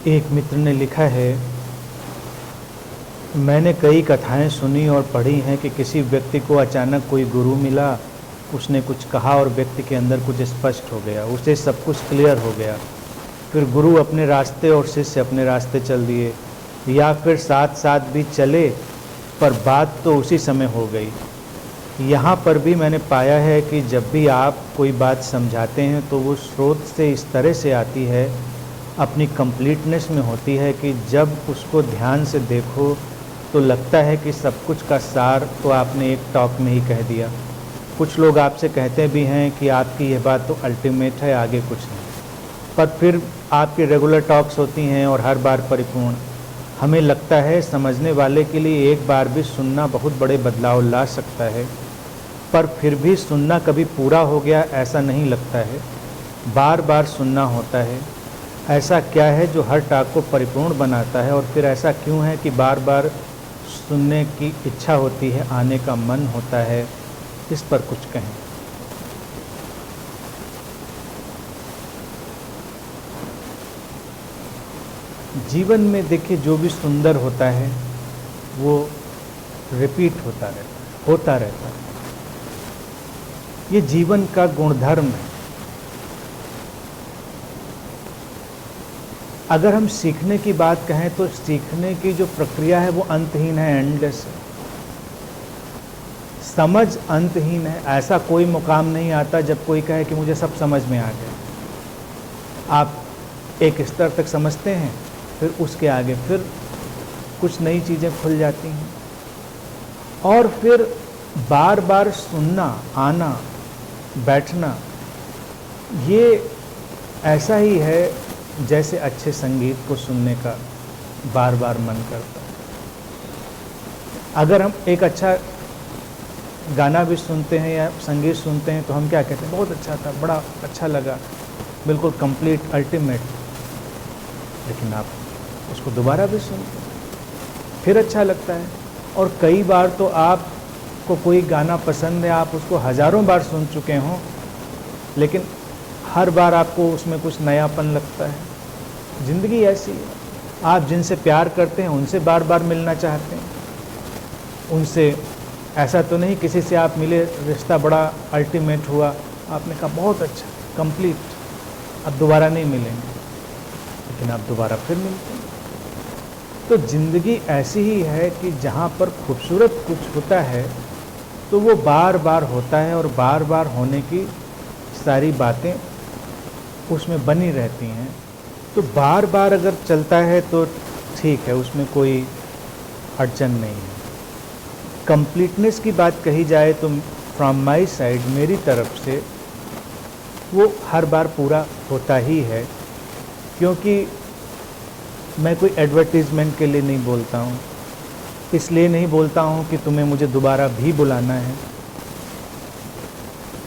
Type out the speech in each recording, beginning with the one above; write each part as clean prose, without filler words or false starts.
एक मित्र ने लिखा है, मैंने कई कथाएं सुनी और पढ़ी हैं कि किसी व्यक्ति को अचानक कोई गुरु मिला, उसने कुछ कहा और व्यक्ति के अंदर कुछ स्पष्ट हो गया, उसे सब कुछ क्लियर हो गया। फिर गुरु अपने रास्ते और शिष्य अपने रास्ते चल दिए, या फिर साथ साथ भी चले पर बात तो उसी समय हो गई। यहाँ पर भी मैंने पाया है कि जब भी आप कोई बात समझाते हैं तो वो स्रोत से इस तरह से आती है, अपनी कंप्लीटनेस में होती है कि जब उसको ध्यान से देखो तो लगता है कि सब कुछ का सार तो आपने एक टॉक में ही कह दिया। कुछ लोग आपसे कहते भी हैं कि आपकी यह बात तो अल्टीमेट है, आगे कुछ नहीं, पर फिर आपकी रेगुलर टॉक्स होती हैं और हर बार परिपूर्ण। हमें लगता है समझने वाले के लिए एक बार भी सुनना बहुत बड़े बदलाव ला सकता है, पर फिर भी सुनना कभी पूरा हो गया ऐसा नहीं लगता है, बार बार सुनना होता है। ऐसा क्या है जो हर टॉक को परिपूर्ण बनाता है, और फिर ऐसा क्यों है कि बार बार सुनने की इच्छा होती है, आने का मन होता है? इस पर कुछ कहें। जीवन में देखिए, जो भी सुंदर होता है वो रिपीट होता रहता है। ये जीवन का गुणधर्म है। अगर हम सीखने की बात कहें तो सीखने की जो प्रक्रिया है वो अंतहीन है, एंडलेस है। समझ अंतहीन है। ऐसा कोई मुकाम नहीं आता जब कोई कहे कि मुझे सब समझ में आ गया। आप एक स्तर तक समझते हैं, फिर उसके आगे फिर कुछ नई चीज़ें खुल जाती हैं, और फिर बार बार सुनना, आना, बैठना, ये ऐसा ही है जैसे अच्छे संगीत को सुनने का बार बार मन करता है। अगर हम एक अच्छा गाना भी सुनते हैं या संगीत सुनते हैं तो हम क्या कहते हैं, बहुत अच्छा था, बड़ा अच्छा लगा, बिल्कुल कंप्लीट, अल्टीमेट। लेकिन आप उसको दोबारा भी सुनते हैं, फिर अच्छा लगता है। और कई बार तो आपको कोई गाना पसंद है, आप उसको हज़ारों बार सुन चुके हों, लेकिन हर बार आपको उसमें कुछ नयापन लगता है। ज़िंदगी ऐसी है। आप जिनसे प्यार करते हैं उनसे बार बार मिलना चाहते हैं, उनसे ऐसा तो नहीं किसी से आप मिले, रिश्ता बड़ा अल्टीमेट हुआ, आपने कहा बहुत अच्छा, कंप्लीट, अब दोबारा नहीं मिलेंगे, लेकिन आप दोबारा फिर मिलते हैं। तो ज़िंदगी ऐसी ही है कि जहाँ पर खूबसूरत कुछ होता है तो वो बार बार होता है, और बार बार होने की सारी बातें उसमें बनी रहती हैं। तो बार बार अगर चलता है तो ठीक है, उसमें कोई अड़चन नहीं है। कंप्लीटनेस की बात कही जाए तो फ्रॉम माय साइड, मेरी तरफ से वो हर बार पूरा होता ही है, क्योंकि मैं कोई एडवर्टीज़मेंट के लिए नहीं बोलता हूँ। इसलिए नहीं बोलता हूँ कि तुम्हें मुझे दोबारा भी बुलाना है।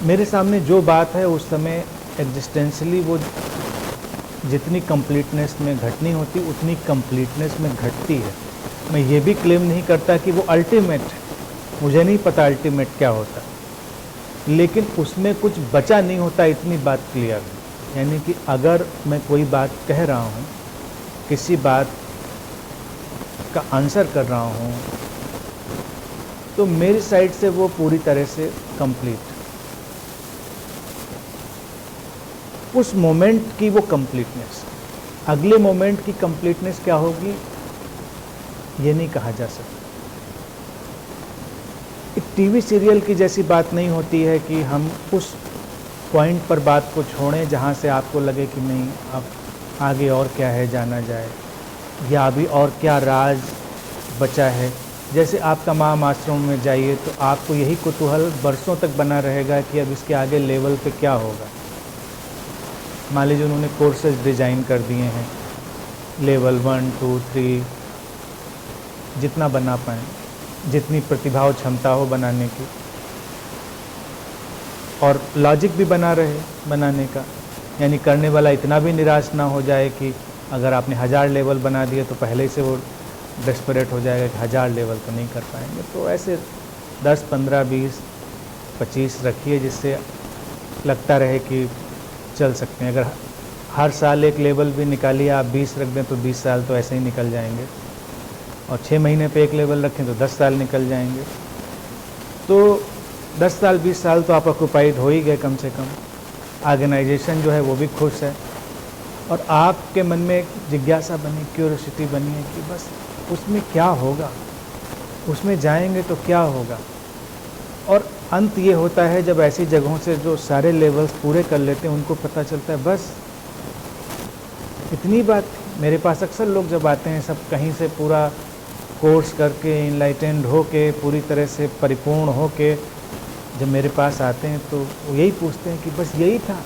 मेरे सामने जो बात है उस समय एग्जिस्टेंशली वो जितनी कंप्लीटनेस में घटनी होती उतनी कंप्लीटनेस में घटती है। मैं ये भी क्लेम नहीं करता कि वो अल्टीमेट है, मुझे नहीं पता अल्टीमेट क्या होता, लेकिन उसमें कुछ बचा नहीं होता, इतनी बात क्लियर है। यानी कि अगर मैं कोई बात कह रहा हूँ, किसी बात का आंसर कर रहा हूँ, तो मेरी साइड से वो पूरी तरह से कंप्लीट। उस मोमेंट की वो कंप्लीटनेस, अगले मोमेंट की कंप्लीटनेस क्या होगी ये नहीं कहा जा सकता। एक टीवी सीरियल की जैसी बात नहीं होती है कि हम उस पॉइंट पर बात को छोड़ें जहाँ से आपको लगे कि नहीं, अब आगे और क्या है जाना जाए, या अभी और क्या राज बचा है। जैसे आप तमाम आश्रमों में जाइए तो आपको यही कुतूहल बरसों तक बना रहेगा कि अब इसके आगे लेवल पे क्या होगा। मान लीजिए उन्होंने कोर्सेज डिज़ाइन कर दिए हैं, लेवल 1, 2, 3, जितना बना पाएँ, जितनी प्रतिभा और क्षमता हो बनाने की, और लॉजिक भी बना रहे बनाने का, यानी करने वाला इतना भी निराश ना हो जाए कि अगर आपने 1000 लेवल बना दिए तो पहले से वो डेस्परेट हो जाएगा कि 1000 लेवल तो नहीं कर पाएंगे। तो ऐसे 10, 15, 20, 25 रखिए, जिससे लगता रहे कि चल सकते हैं। अगर हर साल एक लेवल भी निकालिए आप 20 रख दें तो 20 साल तो ऐसे ही निकल जाएंगे, और 6 महीने पे एक लेवल रखें तो 10 साल निकल जाएंगे। तो 10 साल 20 साल तो आप ऑक्यूपाइड हो ही गए कम से कम। ऑर्गेनाइजेशन जो है वो भी खुश है, और आपके मन में एक जिज्ञासा बनी, क्यूरियोसिटी बनी है कि बस उसमें क्या होगा, उसमें जाएंगे तो क्या होगा। और अंत ये होता है जब ऐसी जगहों से जो सारे लेवल्स पूरे कर लेते हैं उनको पता चलता है बस इतनी बात। मेरे पास अक्सर लोग जब आते हैं सब कहीं से पूरा कोर्स करके इनलाइटेंड हो के पूरी तरह से परिपूर्ण हो के जब मेरे पास आते हैं तो वो यही पूछते हैं कि बस यही था।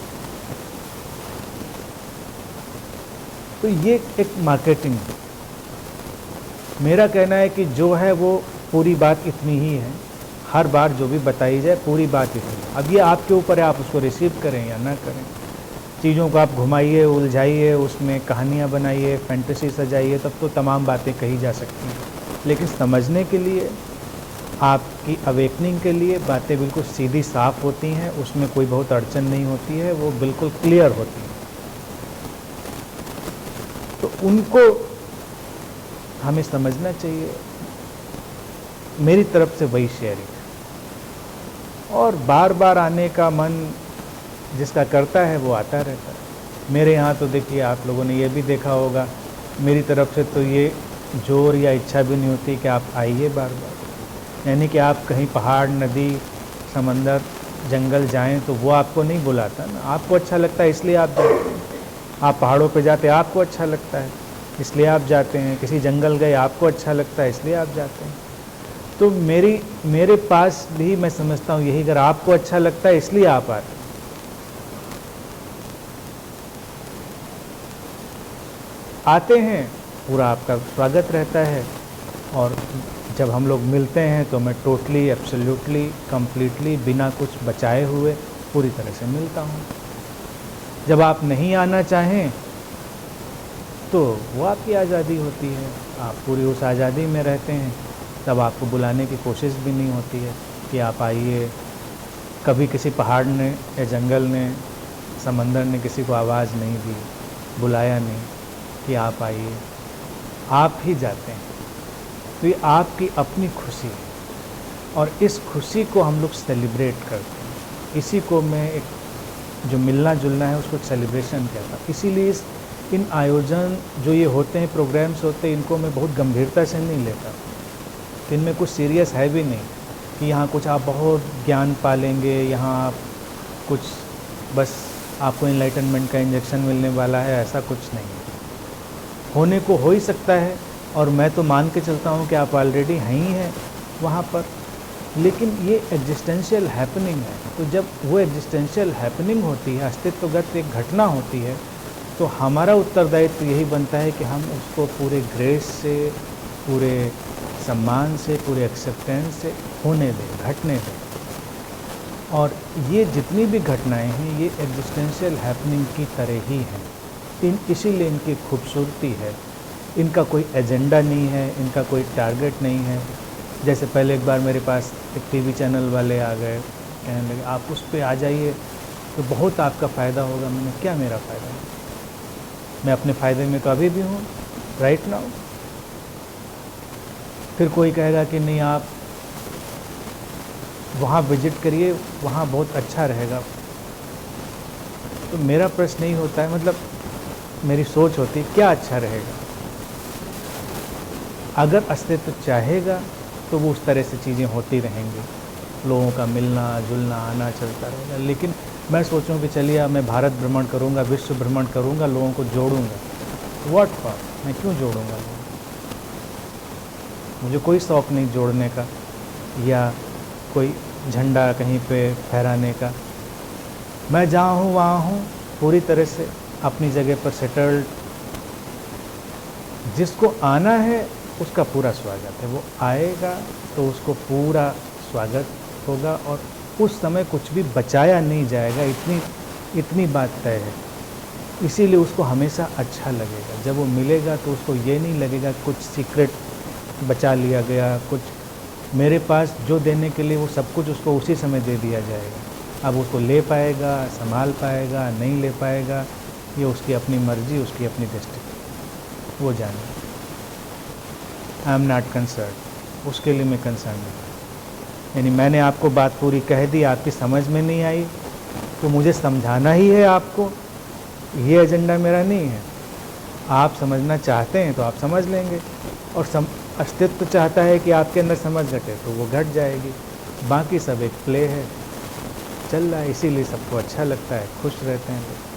तो ये एक मार्केटिंग है। मेरा कहना है कि जो है वो पूरी बात इतनी ही है, हर बार जो भी बताई जाए पूरी बात इतनी। अब ये आपके ऊपर है, आप उसको रिसीव करें या ना करें। चीज़ों को आप घुमाइए, उलझाइए, उसमें कहानियाँ बनाइए, फैंटेसी सजाइए, तब तो तमाम बातें कही जा सकती हैं। लेकिन समझने के लिए, आपकी अवेकनिंग के लिए बातें बिल्कुल सीधी साफ होती हैं, उसमें कोई बहुत अड़चन नहीं होती है, वो बिल्कुल क्लियर होती है। तो उनको हमें समझना चाहिए। मेरी तरफ से वही शेयरिंग। और बार बार आने का मन जिसका करता है वो आता रहता है। मेरे यहाँ तो देखिए, आप लोगों ने ये भी देखा होगा, मेरी तरफ से तो ये जोर या इच्छा भी नहीं होती कि आप आइए बार बार। यानी कि आप कहीं पहाड़, नदी, समंदर, जंगल जाएं तो वो आपको नहीं बुलाता ना, आपको अच्छा लगता है इसलिए आप जाते हैं। आप पहाड़ों पे जाते हैं, आपको अच्छा लगता है इसलिए आप जाते हैं। किसी जंगल गए, आपको अच्छा लगता है इसलिए आप जाते हैं। तो मेरे पास भी मैं समझता हूँ यही, अगर आपको अच्छा लगता है इसलिए आप आते हैं। आते हैं, पूरा आपका स्वागत रहता है। और जब हम लोग मिलते हैं तो मैं टोटली, एब्सोल्युटली, कंप्लीटली, बिना कुछ बचाए हुए पूरी तरह से मिलता हूँ। जब आप नहीं आना चाहें तो वो आपकी आज़ादी होती है, आप पूरी उस आज़ादी में रहते हैं। तब आपको बुलाने की कोशिश भी नहीं होती है कि आप आइए। कभी किसी पहाड़ ने या जंगल ने, समंदर ने किसी को आवाज़ नहीं दी, बुलाया नहीं कि आप आइए, आप ही जाते हैं। तो ये आपकी अपनी खुशी है, और इस खुशी को हम लोग सेलिब्रेट करते हैं। इसी को मैं एक जो मिलना जुलना है उसको एक सेलिब्रेशन कहता हूँ। इसीलिए इन आयोजन जो ये होते हैं, प्रोग्राम्स होते हैं, इनको मैं बहुत गंभीरता से नहीं लेता। इनमें कुछ सीरियस है भी नहीं कि यहाँ कुछ आप बहुत ज्ञान पालेंगे, यहाँ आप कुछ बस आपको इनलाइटनमेंट का इंजेक्शन मिलने वाला है, ऐसा कुछ नहीं है। होने को हो ही सकता है, और मैं तो मान के चलता हूँ कि आप ऑलरेडी हैं ही हैं वहाँ पर। लेकिन ये एग्जिस्टेंशियल हैपनिंग है। तो जब वो एग्जिस्टेंशियल हैपनिंग होती है, अस्तित्वगत एक घटना होती है, तो हमारा उत्तरदायित्व यही बनता है कि हम उसको पूरे ग्रेस से, पूरे सम्मान से, पूरे एक्सेप्टेंस से होने दें, घटने दें। और ये जितनी भी घटनाएं हैं ये एग्जिस्टेंशियल हैपनिंग की तरह ही हैं। इसीलिए इनकी खूबसूरती है। इनका कोई एजेंडा नहीं है, इनका कोई टारगेट नहीं है। जैसे पहले एक बार मेरे पास एक टीवी चैनल वाले आ गए, कहने लगे आप उस पर आ जाइए तो बहुत आपका फ़ायदा होगा। मैंने, क्या मेरा फ़ायदा है? मैं अपने फ़ायदे में तो अभी भी हूँ, राइट नाउ। फिर कोई कहेगा कि नहीं, आप वहाँ विजिट करिए, वहाँ बहुत अच्छा रहेगा। तो मेरा प्रश्न नहीं होता है, मतलब मेरी सोच होती है क्या अच्छा रहेगा। अगर अस्तित्व चाहेगा तो वो उस तरह से चीज़ें होती रहेंगी, लोगों का मिलना जुलना आना चलता रहेगा। लेकिन मैं सोचूं कि चलिए अब मैं भारत भ्रमण करूंगा, विश्व भ्रमण करूंगा, लोगों को जोड़ूंगा, व्हाट फॉर? मैं क्यों जोड़ूंगा? मुझे कोई शौक़ नहीं जोड़ने का या कोई झंडा कहीं पे फहराने का। मैं जहाँ हूँ वहाँ हूँ, पूरी तरह से अपनी जगह पर सेटल्ड। जिसको आना है उसका पूरा स्वागत है, वो आएगा तो उसको पूरा स्वागत होगा, और उस समय कुछ भी बचाया नहीं जाएगा, इतनी बात तय है। इसीलिए उसको हमेशा अच्छा लगेगा। जब वो मिलेगा तो उसको ये नहीं लगेगा कुछ सीक्रेट बचा लिया गया, कुछ मेरे पास जो देने के लिए वो सब कुछ उसको उसी समय दे दिया जाएगा। अब उसको ले पाएगा, संभाल पाएगा, नहीं ले पाएगा, ये उसकी अपनी मर्जी, उसकी अपनी दृष्टि, वो जाने। आई एम नॉट कंसर्न, उसके लिए मैं कंसर्न नहीं। यानी मैंने आपको बात पूरी कह दी, आपकी समझ में नहीं आई तो मुझे समझाना ही है आपको, ये एजेंडा मेरा नहीं है। आप समझना चाहते हैं तो आप समझ लेंगे, और अस्तित्व चाहता है कि आपके अंदर समझ घटे तो वो घट जाएगी। बाकी सब एक प्ले है, चल रहा है, इसीलिए सबको अच्छा लगता है, खुश रहते हैं लोग।